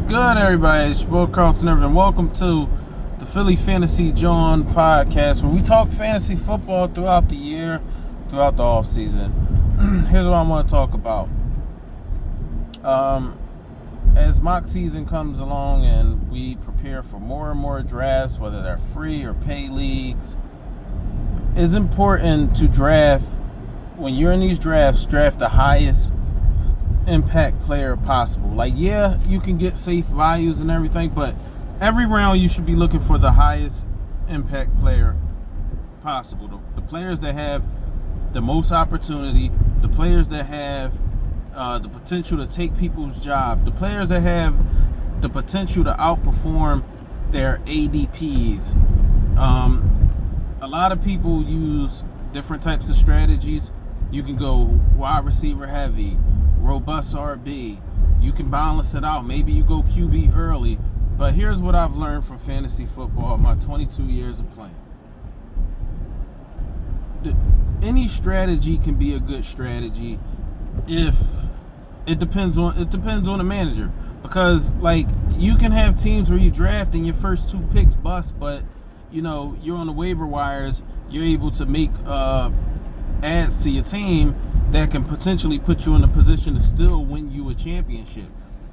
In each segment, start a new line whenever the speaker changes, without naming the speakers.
good, everybody? It's your boy Carlton Irvin. Welcome to the Philly Fantasy John podcast, where we talk fantasy football throughout the year, throughout the off season. Here's what I want to talk about. As mock season comes along and we prepare for more and more drafts, whether they're free or pay leagues, it's important to draft. When you're in these drafts, draft the highest impact player possible. Like, yeah, you can get safe values and everything, but every round you should be looking for the highest impact player possible. The players that have the most opportunity, the players that have the potential to take people's job, the players that have the potential to outperform their ADPs. A lot of people use different types of strategies. You can go wide receiver heavy, robust RB. You can balance it out. Maybe you go QB early. But here's what I've learned from fantasy football in my 22 years of playing. Any strategy can be a good strategy if it depends on the manager. Because, like, you can have teams where you draft and your first two picks bust, but you know you're on the waiver wires. You're able to make adds to your team that can potentially put you in a position to still win you a championship.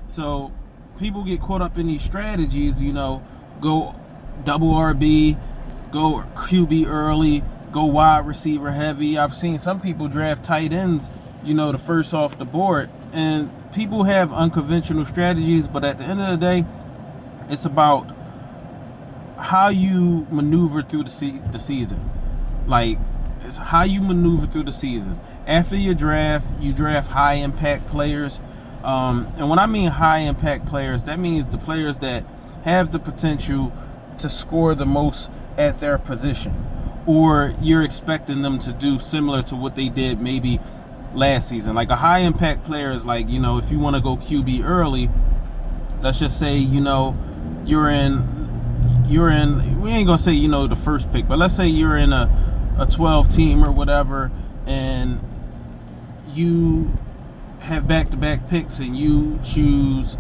So people get caught up in these strategies, go double RB, go QB early, go wide receiver heavy. I've seen some people draft tight ends, the first off the board. And people have unconventional strategies, but at the end of the day, it's about how you maneuver through the season. Like, it's how you maneuver through the season. After you draft high impact players. And when I mean high impact players, that means the players that have the potential to score the most at their position, or you're expecting them to do similar to what they did maybe last season. Like a high impact player is like, if you want to go QB early, let's just say, you're in, we ain't gonna say, the first pick, but let's say you're in a 12 team or whatever, and you have back-to-back picks and you choose,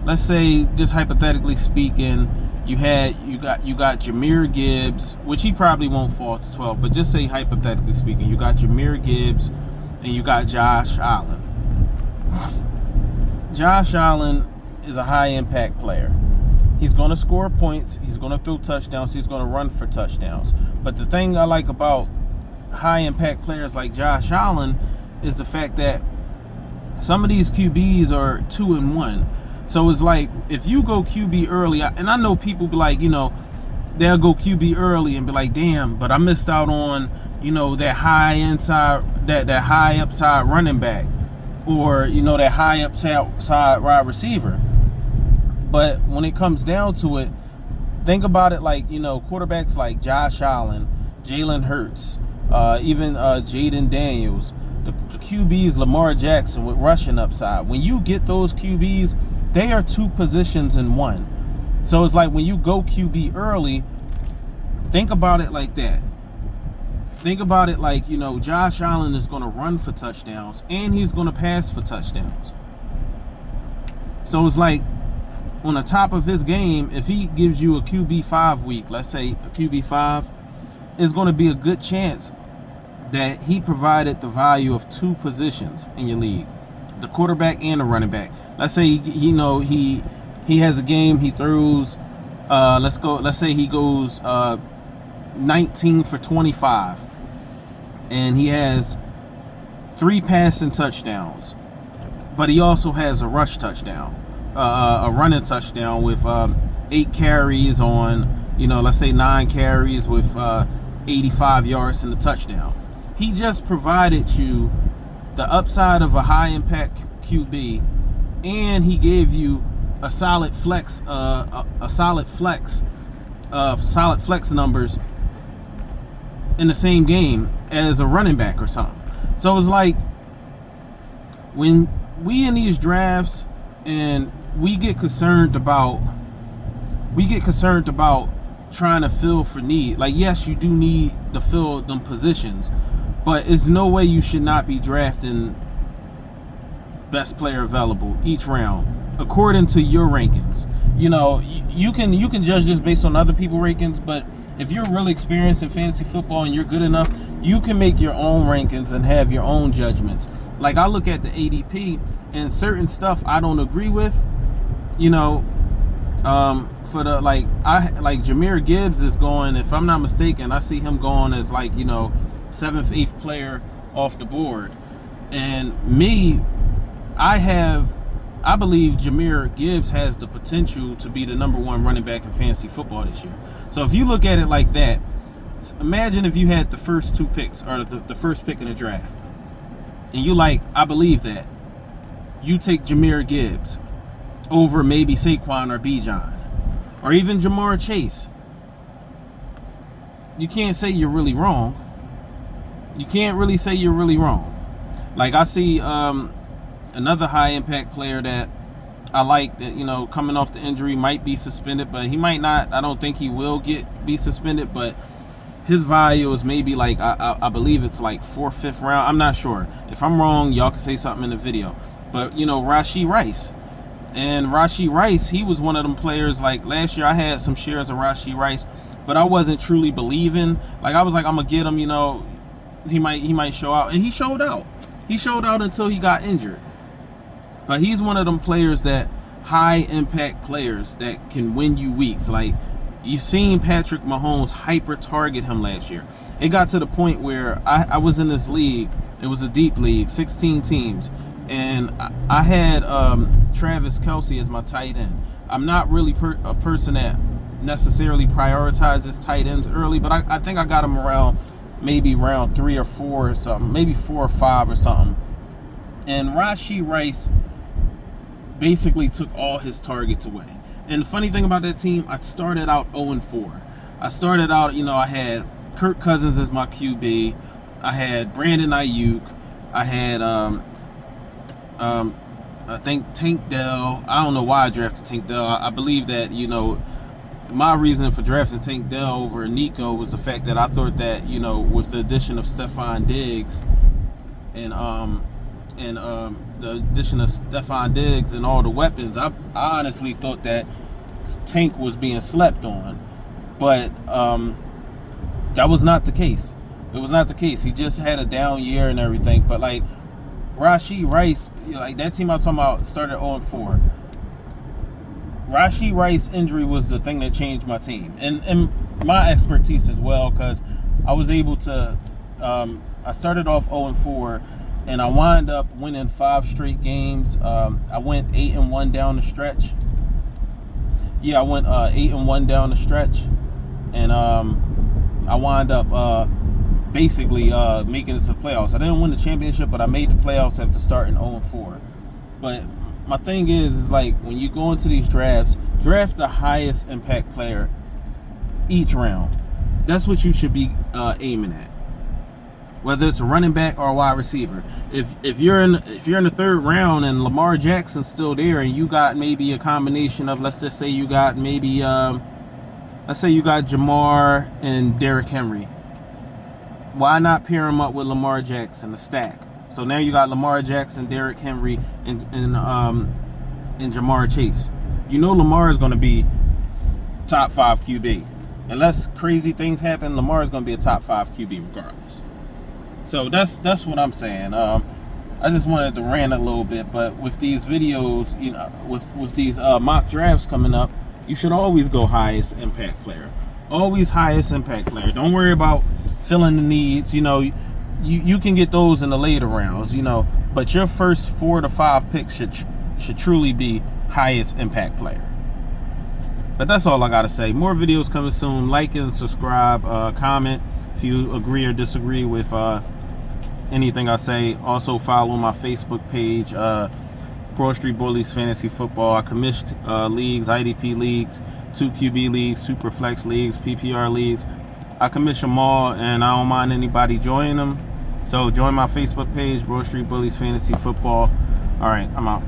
let's say, just hypothetically speaking, you got Jahmyr Gibbs, which he probably won't fall to 12, but just say hypothetically speaking, you got Jahmyr Gibbs and you got Josh Allen. Josh Allen is a high impact player. He's going to score points, he's going to throw touchdowns, he's going to run for touchdowns. But the thing I like about high impact players like Josh Allen is the fact that some of these QBs are 2-1. So it's like, if you go QB early, and I know people be like, they'll go QB early and be like, damn, but I missed out on, that high inside, that high upside running back, or, that high upside wide receiver. But when it comes down to it, think about it like, quarterbacks like Josh Allen, Jalen Hurts, even Jaden Daniels, the QBs, Lamar Jackson with rushing upside. When you get those QBs, they are two positions in one. So it's like when you go QB early, think about it like that. Think about it like, Josh Allen is going to run for touchdowns and he's going to pass for touchdowns. So it's like, on the top of his game, if he gives you a QB5 week, let's say a QB5, it's going to be a good chance that he provided the value of two positions in your league, the quarterback and the running back. Let's say he has a game, he throws let's say he goes 19 for 25 and he has 3 passing touchdowns, but he also has a rush touchdown, a running touchdown with 8 carries on, let's say 9 carries with 85 yards in the touchdown. He just provided you the upside of a high impact QB, and he gave you a solid flex numbers in the same game as a running back or something. So it's like, when we in these drafts and we get concerned about trying to fill for need. Like, yes, you do need to fill them positions, but it's no way you should not be drafting best player available each round. according to your rankings. You know, you can judge this based on other people's rankings, but if you're really experienced in fantasy football and you're good enough, you can make your own rankings and have your own judgments. Like, I look at the ADP and certain stuff I don't agree with. You know, for the like Jahmyr Gibbs is going, if I'm not mistaken, I see him going as like, you know, 7th, 8th player off the board. And me, I believe Jahmyr Gibbs has the potential to be the number 1 running back in fantasy football this year. So if you look at it like that, imagine if you had the first 2 picks, or the first pick in the draft, and you like, I believe that. You take Jahmyr Gibbs over maybe Saquon or Bijan, or even Jamar Chase. You can't say you're really wrong. You can't really say you're really wrong. Like, I see another high impact player that I like that, you know, coming off the injury, might be suspended, but he might not. I don't think he will be suspended, but his value is maybe like, I believe it's like 4th, 5th round. I'm not sure. If I'm wrong, y'all can say something in the video. But, you know, Rashee Rice. And Rashee Rice, he was one of them players, like last year I had some shares of Rashee Rice, but I wasn't truly believing. Like, I was like, I'm going to get him, you know, he might show out. And he showed out. He showed out until he got injured. But he's one of them players that, high impact players that can win you weeks. Like, you seen Patrick Mahomes hyper target him last year. It got to the point where I was in this league. It was a deep league, 16 teams. And I had Travis Kelce as my tight end. I'm not really a person that necessarily prioritizes tight ends early, but I think I got him around maybe round 3 or 4 or something, maybe 4 or 5 or something. And Rashee Rice basically took all his targets away. And the funny thing about that team, I started out 0-4. I started out, you know, I had Kirk Cousins as my QB. I had Brandon Ayuk. I had, I think Tank Dell. I don't know why I drafted Tank Dell. I believe that, you know, my reason for drafting Tank Dell over Nico was the fact that I thought that, you know, with the addition of Stephon Diggs and the addition of Stephon Diggs and all the weapons, I honestly thought that Tank was being slept on. But that was not the case. It was not the case. He just had a down year and everything. But, like, Rashee Rice, like, that team I was talking about started 0-4. Rashee Rice injury was the thing that changed my team. And my expertise as well, because I was able to, I started off 0-4, and I wound up winning 5 straight games. I went 8-1 down the stretch. Yeah, I went 8-1 down the stretch. And I wound up basically making it to the playoffs. I didn't win the championship, but I made the playoffs after starting 0-4. But my thing is like, when you go into these drafts, draft the highest impact player each round. That's what you should be aiming at. Whether it's a running back or a wide receiver. If you're in the 3rd round and Lamar Jackson's still there, and you got maybe a combination of, let's just say you got maybe let's say you got Jamar and Derrick Henry. Why not pair him up with Lamar Jackson, a stack? So now you got Lamar Jackson, Derrick Henry, and Jamar Chase. You know Lamar is going to be top 5 QB. Unless crazy things happen, Lamar is going to be a top 5 QB regardless. So that's what I'm saying. I just wanted to rant a little bit, but with these videos, you know, with these mock drafts coming up, you should always go highest impact player. Always highest impact player. Don't worry about filling the needs. You know, you can get those in the later rounds, you know, but your first 4 to 5 picks should truly be highest impact player. But that's all I gotta say. More videos coming soon. Like and subscribe, comment if you agree or disagree with anything I say. Also follow my Facebook page, Broad Street Bullies Fantasy Football. I commissioned leagues, IDP leagues, 2 QB leagues, Super Flex leagues, PPR leagues. I commission them all, and I don't mind anybody joining them. So join my Facebook page, Broad Street Bullies Fantasy Football. All right, I'm out.